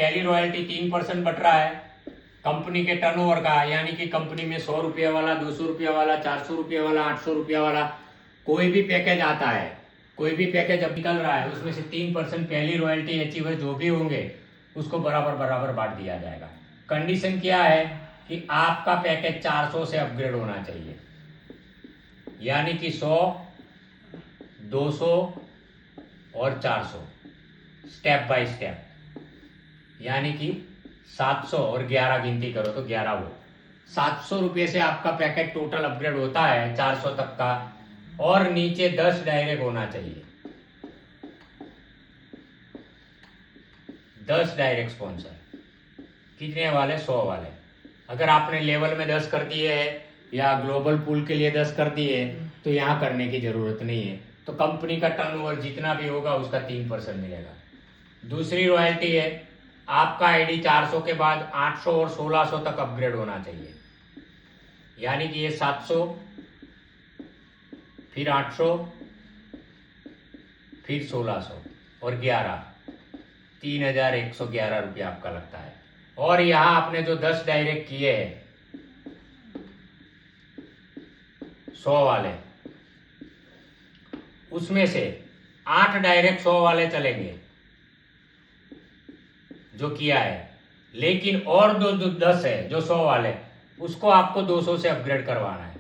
पहली royalty 3% but रहा है कंपनी के टर्नओवर का, यानी कि कंपनी में 100 रुपये वाला, 200 रुपये वाला, 400 रुपये वाला, 800 रुपये वाला कोई भी पैकेज आता है, कोई भी पैकेज अब निकल रहा है, उसमें से 3% पहली रॉयल्टी अचीवर जो भी होंगे उसको बराबर बराबर बांट दिया जाएगा। कंडीशन क्या है कि आपका पैकेज 400 से अपग्रेड होना चाहिए, यानी कि 100, 200 और 400 स्टेप बाय स्टेप, यानी कि 700 और 11 गिनती करो तो 11 वो 700 रुपये से आपका पैकेज टोटल अपग्रेड होता है 400 तक का, और नीचे 10 डायरेक्ट होना चाहिए, 10 डायरेक्ट स्पॉन्सर। कितने वाले? 100 वाले। अगर आपने लेवल में 10 कर दिए है या ग्लोबल पूल के लिए 10 कर दिए तो यहाँ करने की जरूरत नहीं है। तो कंपनी का टर्नओवर जितना भी होगा उसका 3% मिलेगा। दूसरी रॉयल्टी है आपका आईडी 400 के बाद 800 और 1600 तक अपग्रेड होना चाहिए, यानी कि ये 700 फिर 800 फिर 1600 और 11, 3111 रुपया आपका लगता है। और यहाँ आपने जो 10 डायरेक्ट किए हैं 100 वाले, उसमें से 8 डायरेक्ट 100 वाले चलेंगे जो किया है, लेकिन और जो 10 है जो 100 वाले, उसको आपको 200 से अपग्रेड करवाना है,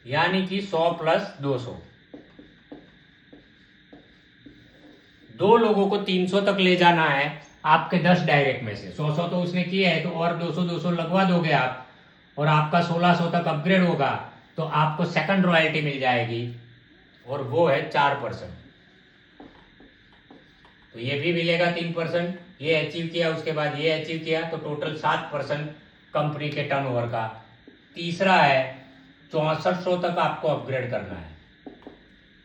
यानी कि 100 प्लस 200। 2 लोगों को 300 तक ले जाना है आपके 10 डायरेक्ट में से। 100 तो उसने किया है तो और 200 लगवा दोगे आप, और आपका 1600 तक अपग्रेड होगा तो आपको सेकंड रॉयल्टी मिल जाएगी, और वो है 4%। तो ये भी मिलेगा 3%, ये अचीव किया, उसके बाद ये अचीव किया, तो टोटल 7% कंपनी के टर्नओवर का। तीसरा है 6400 तक आपको अपग्रेड करना है,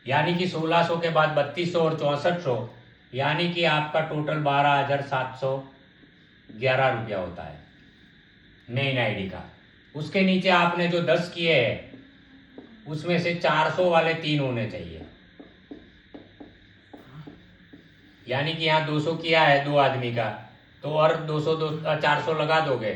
यानी कि 1600 के बाद 3200 और 6400, यानी कि आपका टोटल 12,711 रुपया होता है मेन आईडी का। उसके नीचे आपने जो 10 किए हैं उसमें से 400 वाले 3 होने चाहिए, यानी कि यहाँ 200 किया है 2 आदमी का, तो और 400 लगा दोगे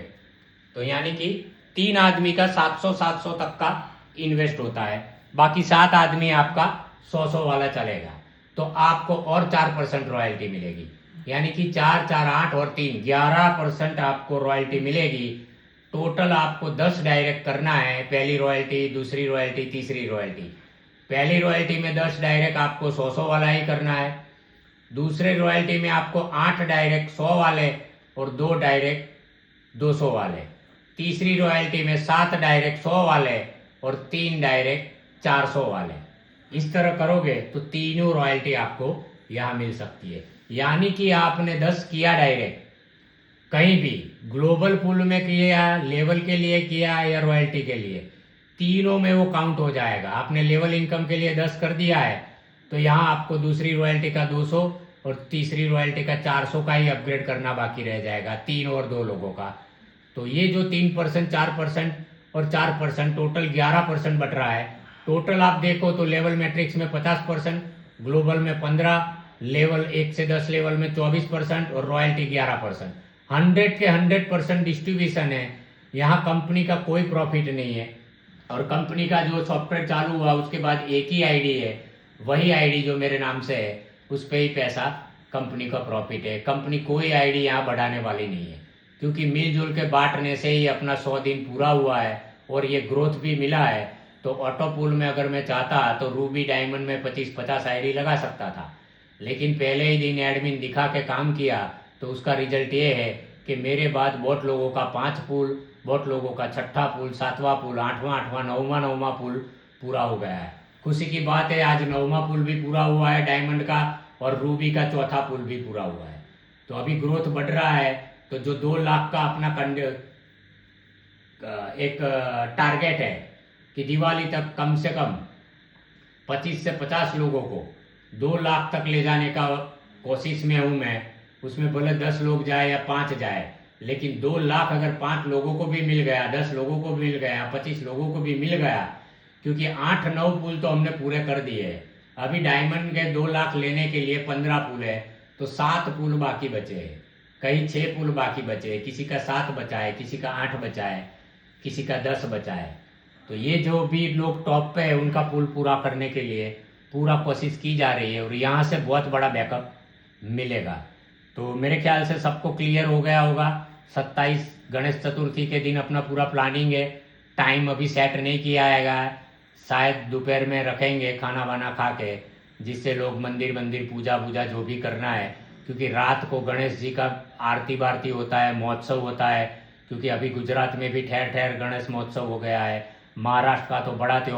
तो यानी कि 3 आदमी का 700 तक का इन्वेस्ट होता है। बाकी 7 आदमी आपका 100 वाला चलेगा, तो आपको और 4% रॉयल्टी मिलेगी, यानी कि 4, 4, 8 और 3 11% आपको रॉयल्टी मिलेगी। टोटल आपको 10 डायरेक्ट करना है, पहली रॉयल्टी, दूसरी रॉयल्टी, तीसरी रॉयल्टी। पहली रॉयल्टी में 10 डायरेक्ट आपको 100 वाला ही करना है, दूसरे रॉयल्टी में आपको 8 डायरेक्ट 100 वाले और 2 डायरेक्ट 200 वाले, तीसरी रॉयल्टी में 7 डायरेक्ट 100 वाले और 3 डायरेक्ट 400 वाले। इस तरह करोगे तो तीनों रॉयल्टी आपको यहाँ मिल सकती है, यानी कि आपने 10 किया डायरेक्ट, कहीं भी ग्लोबल पूल में किया, लेवल के लिए किया या रॉयल्टी के लिए, तीनों में वो काउंट हो जाएगा। आपने लेवल इनकम के लिए 10 कर दिया है तो यहाँ आपको दूसरी रॉयल्टी का 200 और तीसरी रॉयल्टी का 400 का ही अपग्रेड करना बाकी रह जाएगा, 3 और 2 लोगों का। तो ये जो 3%, 4% और 4% टोटल 11% बट रहा है। टोटल आप देखो तो लेवल मैट्रिक्स में 50%, ग्लोबल में 15%, लेवल 1 से 10 लेवल में 24% और रॉयल्टी 11%। 100 के 100% डिस्ट्रीब्यूशन है, यहाँ कंपनी का कोई प्रॉफिट नहीं है। और कंपनी का जो सॉफ्टवेयर चालू हुआ उसके बाद एक ही आईडी है, वही आईडी जो मेरे नाम से है, उस पर ही पैसा कंपनी का प्रॉफिट है। कंपनी कोई आईडी यहाँ बढ़ाने वाली नहीं है, क्योंकि मिलजुल के बांटने से ही अपना 100 दिन पूरा हुआ है और ये ग्रोथ भी मिला है। तो ऑटो पूल में अगर मैं चाहता तो रूबी डायमंड में 25-50 आईडी लगा सकता था, लेकिन पहले ही दिन एडमिन दिखा के काम किया तो उसका रिजल्ट ये है कि मेरे बाद बोट लोगों का 5 पूल, बोट लोगों का 6ठा पूल, 7वां पूल, 8वां, 9वां पूल पूरा हो गया है। खुशी की बात है आज 9वां पुल भी पूरा हुआ है डायमंड का, और रूबी का 4था पुल भी पूरा हुआ है। तो अभी ग्रोथ बढ़ रहा है। तो जो 2 लाख का अपना एक टारगेट है कि दिवाली तक कम से कम 25 से 50 लोगों को 2 लाख तक ले जाने का कोशिश में हूँ मैं। उसमें भले 10 लोग जाए या 5 जाए, लेकिन 2 लाख अगर 5 लोगों को भी मिल गया, 10 लोगों को भी मिल गया, 25 लोगों को भी मिल गया, क्योंकि 8-9 पुल तो हमने पूरे कर दिए हैं। अभी डायमंड के 2 लाख लेने के लिए 15 पुल है, तो 7 पुल बाकी बचे हैं। कई 6 पुल बाकी बचे हैं, किसी का 7 बचा है, किसी का 8 बचा है, किसी का 10 बचा है। तो ये जो भी लोग टॉप पे है उनका पुल पूरा करने के लिए पूरा कोशिश की जा रही है और यहाँ से बहुत बड़ा बैकअप मिलेगा। तो मेरे ख्याल से सबको क्लियर हो गया होगा। 27 गणेश चतुर्थी के दिन अपना पूरा प्लानिंग है। टाइम अभी सेट नहीं किया है, शायद दोपहर में रखेंगे खाना वाना खा के, जिससे लोग मंदिर मंदिर पूजा वूजा जो भी करना है, क्योंकि रात को गणेश जी का आरती वारती होता है, महोत्सव होता है। क्योंकि अभी गुजरात में भी ठहर ठहर गणेश महोत्सव हो गया है। महाराष्ट्र का तो बड़ा त्योहार